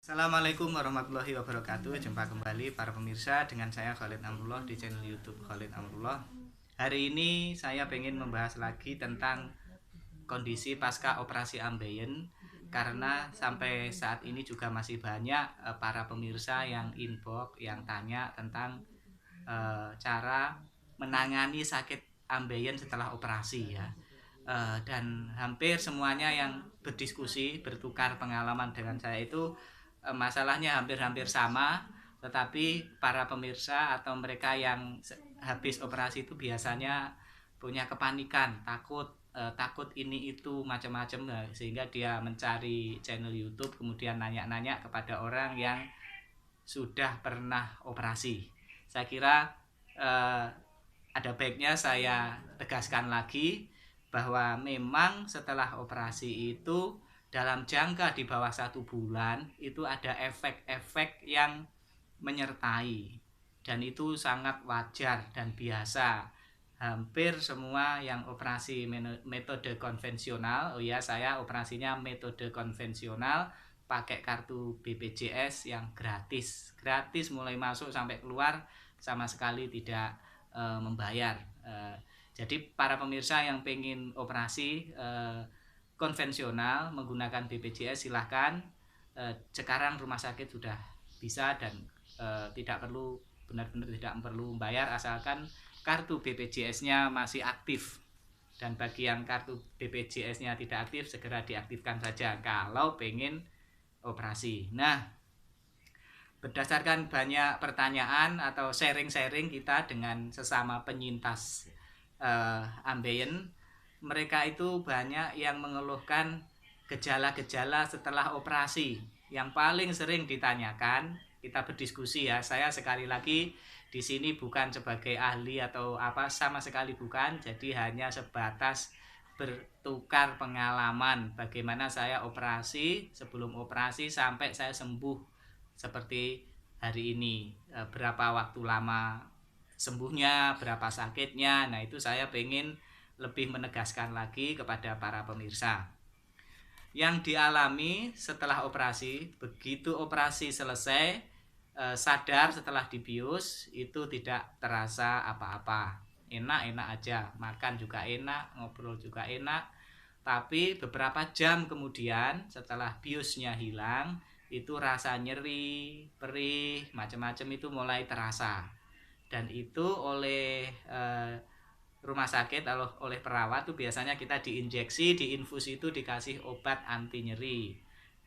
Assalamualaikum warahmatullahi wabarakatuh. Jumpa kembali para pemirsa dengan saya Khalid Amrullah di channel YouTube Khalid Amrullah. Hari ini saya ingin membahas lagi tentang kondisi pasca operasi ambeien, karena sampai saat ini juga masih banyak para pemirsa yang inbox, yang tanya tentang cara menangani sakit ambeien setelah operasi ya. Dan hampir semuanya yang berdiskusi, bertukar pengalaman dengan saya itu masalahnya hampir-hampir sama, tetapi para pemirsa atau mereka yang habis operasi itu biasanya punya kepanikan, takut ini itu macam-macam, sehingga dia mencari channel YouTube, kemudian nanya-nanya kepada orang yang sudah pernah operasi. Saya kira eh, ada baiknya saya tegaskan lagi bahwa memang setelah operasi itu dalam jangka di bawah 1 bulan itu ada efek-efek yang menyertai, dan itu sangat wajar dan biasa. Hampir semua yang operasi metode konvensional, saya operasinya metode konvensional, pakai kartu BPJS yang gratis mulai masuk sampai keluar, sama sekali tidak membayar. Jadi para pemirsa yang pengen operasi konvensional menggunakan BPJS, silahkan. Sekarang rumah sakit sudah bisa, dan tidak perlu, benar-benar tidak perlu membayar asalkan kartu BPJS-nya masih aktif. Dan bagi yang kartu BPJS-nya tidak aktif, segera diaktifkan saja kalau pengen operasi. Nah, berdasarkan banyak pertanyaan atau sharing-sharing kita dengan sesama penyintas ambeien, mereka itu banyak yang mengeluhkan gejala-gejala setelah operasi. Yang paling sering ditanyakan, kita berdiskusi ya. Saya sekali lagi di sini bukan sebagai ahli atau apa, sama sekali bukan. Jadi hanya sebatas bertukar pengalaman bagaimana saya operasi, sebelum operasi sampai saya sembuh seperti hari ini. Berapa waktu lama sembuhnya, berapa sakitnya. Nah, itu saya pengen lebih menegaskan lagi kepada para pemirsa. Yang dialami setelah operasi, begitu operasi selesai, sadar setelah dibius, itu tidak terasa apa-apa. Enak-enak aja, makan juga enak, ngobrol juga enak. Tapi beberapa jam kemudian setelah biusnya hilang, itu rasa nyeri, perih, macam-macam itu mulai terasa. Dan itu oleh rumah sakit, oleh perawat tuh biasanya kita diinjeksi, diinfus, itu dikasih obat anti nyeri.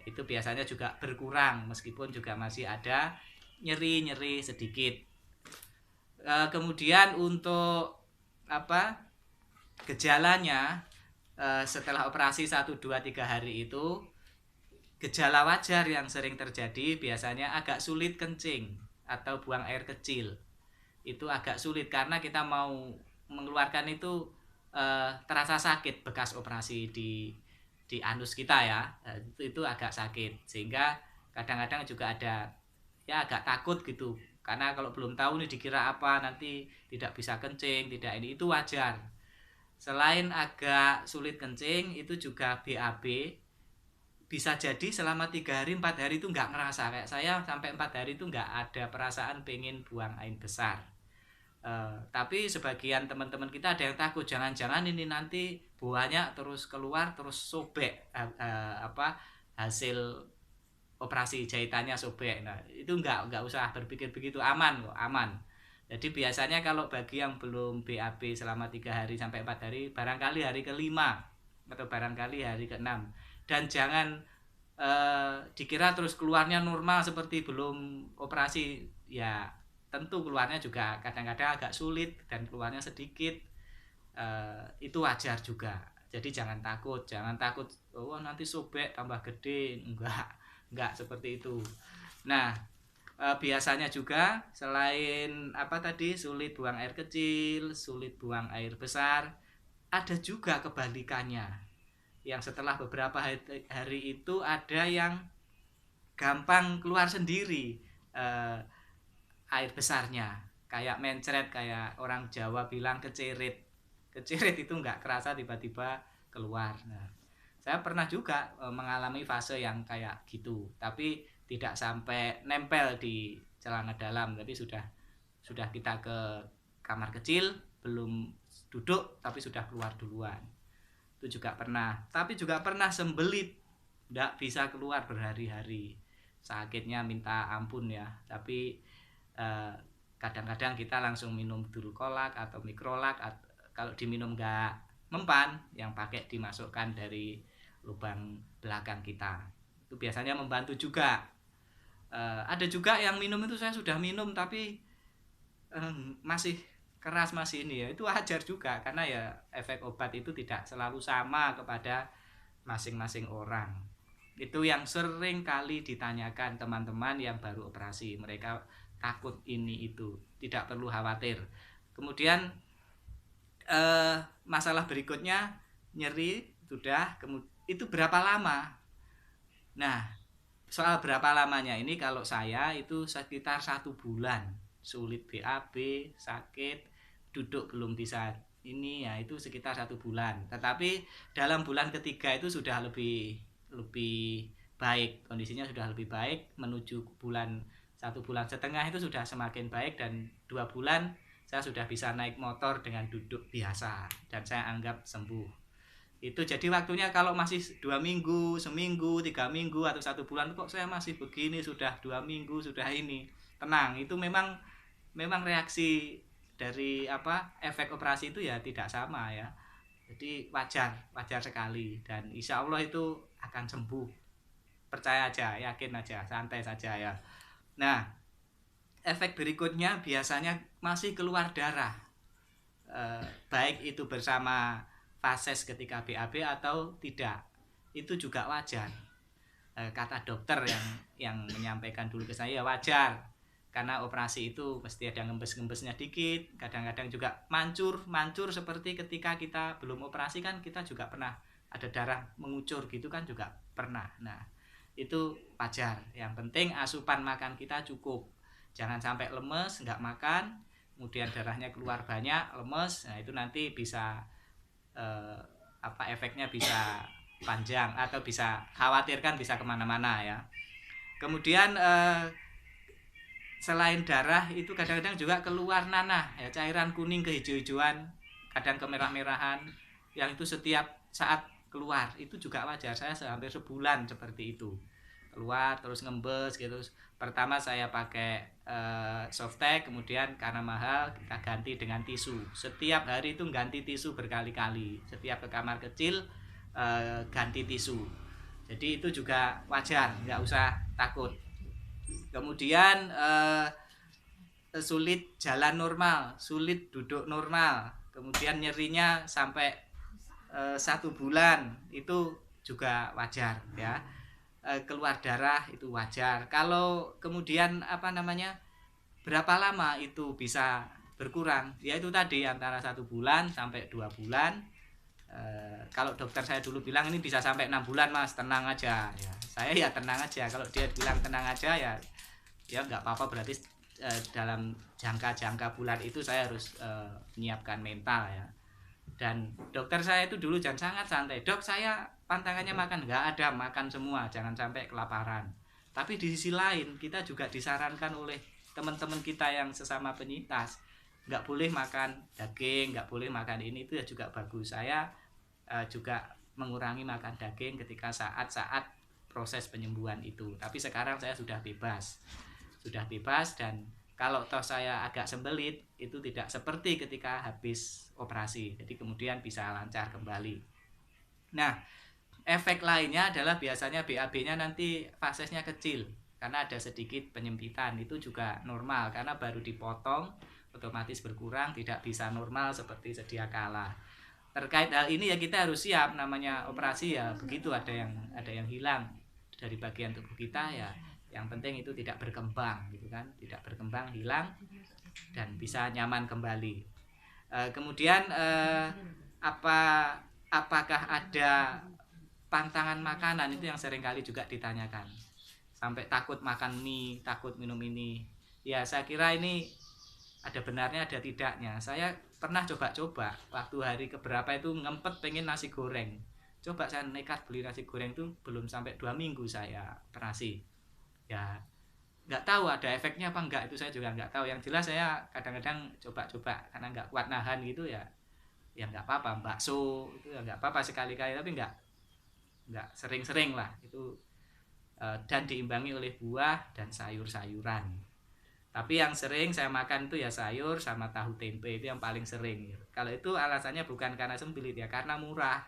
Itu biasanya juga berkurang meskipun juga masih ada nyeri-nyeri sedikit. Kemudian untuk apa gejalanya setelah operasi 1, 2, 3 hari itu, gejala wajar yang sering terjadi biasanya agak sulit kencing atau buang air kecil. Itu agak sulit karena kita mau mengeluarkan itu terasa sakit, bekas operasi di anus kita ya. Itu agak sakit, sehingga kadang-kadang juga ada ya agak takut gitu, karena kalau belum tahu nih dikira apa, nanti tidak bisa kencing, tidak ini, itu wajar. Selain agak sulit kencing, itu juga BAB. Bisa jadi selama 3 hari 4 hari itu nggak ngerasa, kayak saya sampai 4 hari itu nggak ada perasaan pengen buang air besar. Tapi sebagian teman-teman kita ada yang takut, jangan-jangan ini nanti buahnya terus keluar, terus sobek, hasil operasi jahitannya sobek. Nah, itu nggak usah berpikir begitu, aman kok, aman. Jadi biasanya kalau bagi yang belum BAB selama 3 hari sampai 4 hari, barangkali hari kelima atau barangkali hari ke-6, dan jangan dikira terus keluarnya normal seperti belum operasi. Ya tentu keluarnya juga kadang-kadang agak sulit dan keluarnya sedikit. Itu wajar juga. Jadi jangan takut, oh nanti sobek tambah gede, enggak seperti itu. Nah, biasanya juga selain tadi, sulit buang air kecil, sulit buang air besar, ada juga kebalikannya, yang setelah beberapa hari itu ada yang gampang keluar sendiri air besarnya, kayak mencret, kayak orang Jawa bilang kecerit. Kecerit itu nggak kerasa tiba-tiba keluar. Nah, saya pernah juga mengalami fase yang kayak gitu, tapi tidak sampai nempel di celana dalam, tapi sudah kita ke kamar kecil, belum duduk tapi sudah keluar duluan. Itu juga pernah. Tapi juga pernah sembelit, tidak bisa keluar berhari-hari, sakitnya minta ampun ya. Tapi kadang-kadang kita langsung minum dulkolak atau mikrolak, kalau diminum nggak mempan, yang pakai dimasukkan dari lubang belakang kita, itu biasanya membantu juga. Ada juga yang minum itu saya sudah minum tapi masih keras, masih ini ya, itu wajar juga, karena ya efek obat itu tidak selalu sama kepada masing-masing orang. Itu yang sering kali ditanyakan teman-teman yang baru operasi, mereka takut ini itu, tidak perlu khawatir. Kemudian masalah berikutnya, nyeri sudah, itu berapa lama? Nah, soal berapa lamanya ini, kalau saya itu sekitar 1 bulan, sulit BAB, sakit, duduk belum bisa ini ya, itu sekitar 1 bulan. Tetapi dalam bulan ketiga itu sudah lebih baik, kondisinya sudah lebih baik, menuju 1,5 bulan itu sudah semakin baik, dan 2 bulan saya sudah bisa naik motor dengan duduk biasa, dan saya anggap sembuh. Itu jadi waktunya, kalau masih 2 minggu, seminggu, 3 minggu, atau 1 bulan kok saya masih begini, sudah 2 minggu, sudah ini, tenang, itu memang reaksi dari efek operasi itu ya tidak sama ya. Jadi wajar sekali, dan insya Allah itu akan sembuh. Percaya aja, yakin aja, santai saja ya. Nah, efek berikutnya biasanya masih keluar darah, baik itu bersama fases ketika BAB atau tidak, itu juga wajar. Kata dokter yang menyampaikan dulu ke saya, wajar, karena operasi itu mesti ada ngembes-ngembesnya dikit, kadang-kadang juga mancur seperti ketika kita belum operasi kan, kita juga pernah ada darah mengucur gitu kan, juga pernah. Nah, itu wajar. Yang penting asupan makan kita cukup, jangan sampai lemes, nggak makan, kemudian darahnya keluar banyak, lemes. Nah, itu nanti bisa efeknya bisa panjang, atau bisa khawatirkan bisa kemana-mana ya. Kemudian selain darah itu kadang-kadang juga keluar nanah ya, cairan kuning kehijau-hijauan, kadang kemerah-merahan, yang itu setiap saat keluar, itu juga wajar. Saya hampir sebulan seperti itu, keluar terus ngembes gitu. Pertama saya pakai Softtek, kemudian karena mahal kita ganti dengan tisu. Setiap hari itu ganti tisu berkali-kali, setiap ke kamar kecil ganti tisu. Jadi itu juga wajar, nggak usah takut. Kemudian sulit jalan normal, sulit duduk normal, kemudian nyerinya sampai 1 bulan, itu juga wajar ya. Keluar darah itu wajar. Kalau kemudian berapa lama itu bisa berkurang, ya itu tadi antara 1 bulan sampai 2 bulan. Kalau dokter saya dulu bilang ini bisa sampai 6 bulan mas, tenang aja ya. Saya ya tenang aja, kalau dia bilang tenang aja ya nggak apa-apa, berarti dalam jangka bulan itu saya harus menyiapkan mental ya. Dan dokter saya itu dulu sangat santai, dok saya pantangannya makan, nggak ada, makan semua, jangan sampai kelaparan. Tapi di sisi lain kita juga disarankan oleh teman-teman kita yang sesama penyintas, nggak boleh makan daging, nggak boleh makan ini, itu ya juga bagus. Saya juga mengurangi makan daging ketika saat proses penyembuhan itu. Tapi sekarang saya sudah bebas, dan kalau toh saya agak sembelit, itu tidak seperti ketika habis operasi, jadi kemudian bisa lancar kembali. Nah, efek lainnya adalah biasanya BAB-nya nanti fasesnya kecil, karena ada sedikit penyempitan, itu juga normal, karena baru dipotong, otomatis berkurang, tidak bisa normal seperti sedia kala. Terkait hal ini ya kita harus siap, namanya operasi ya begitu, ada yang hilang dari bagian tubuh kita ya. Yang penting itu tidak berkembang gitu kan, tidak berkembang, hilang, dan bisa nyaman kembali. Kemudian apakah ada pantangan makanan, itu yang seringkali juga ditanyakan, sampai takut makan mie, takut minum ini. Ya saya kira ini ada benarnya ada tidaknya. Saya pernah coba-coba waktu hari keberapa itu ngempet pengen nasi goreng, coba saya nekat beli nasi goreng, itu belum sampai 2 minggu saya operasi, Ya nggak tahu ada efeknya apa enggak, itu saya juga nggak tahu. Yang jelas saya kadang-kadang coba-coba karena nggak kuat nahan gitu ya, ya nggak apa-apa. Bakso itu ya nggak apa-apa sekali-kali, tapi nggak sering-sering lah itu. Dan diimbangi oleh buah dan sayur-sayuran. Tapi yang sering saya makan itu ya sayur sama tahu tempe, itu yang paling sering. Kalau itu alasannya bukan karena sembelit ya, karena murah.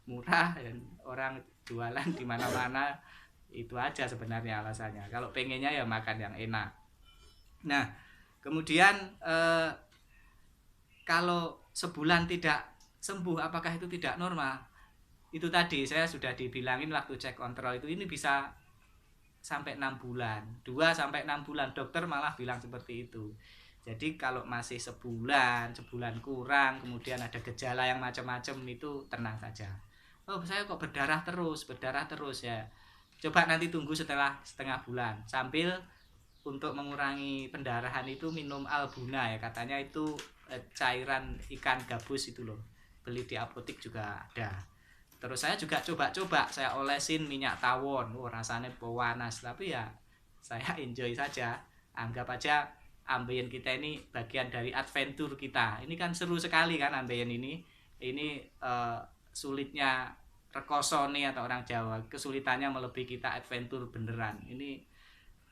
Murah dan orang jualan di mana-mana, itu aja sebenarnya alasannya. Kalau pengennya ya makan yang enak. Nah, kemudian kalau sebulan tidak sembuh, apakah itu tidak normal? Itu tadi saya sudah dibilangin waktu cek kontrol itu, ini bisa sampai 6 bulan, 2 sampai 6 bulan, dokter malah bilang seperti itu. Jadi kalau masih sebulan kurang, kemudian ada gejala yang macam-macam, itu tenang saja. Oh, saya kok berdarah terus ya. Coba nanti tunggu setelah setengah bulan, sambil untuk mengurangi pendarahan itu minum Albuna ya, katanya itu cairan ikan gabus itu loh, beli di apotek juga ada. Terus saya juga coba-coba, saya olesin minyak tawon, rasanya panas, tapi ya saya enjoy saja. Anggap aja ambeien kita ini bagian dari adventure kita. Ini kan seru sekali kan ambeien ini. Ini sulitnya rekoso nih atau orang Jawa, kesulitannya melebihi kita adventure beneran. Ini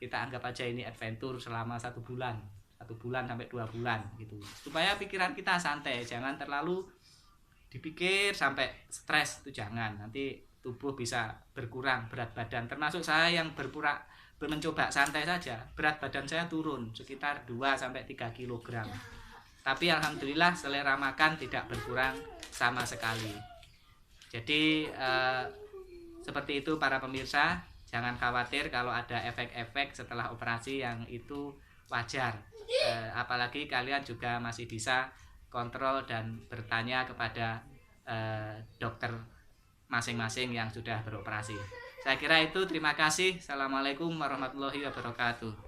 kita anggap aja ini adventure selama 1 bulan, 1 bulan sampai 2 bulan gitu, supaya pikiran kita santai, jangan terlalu dipikir sampai stres, itu jangan, nanti tubuh bisa berkurang berat badan. Termasuk saya yang mencoba santai saja, berat badan saya turun sekitar 2-3 kg, tapi alhamdulillah selera makan tidak berkurang sama sekali. Jadi seperti itu para pemirsa, jangan khawatir kalau ada efek-efek setelah operasi, yang itu wajar. Apalagi kalian juga masih bisa kontrol dan bertanya kepada dokter masing-masing yang sudah beroperasi. Saya kira itu, terima kasih. Assalamualaikum warahmatullahi wabarakatuh.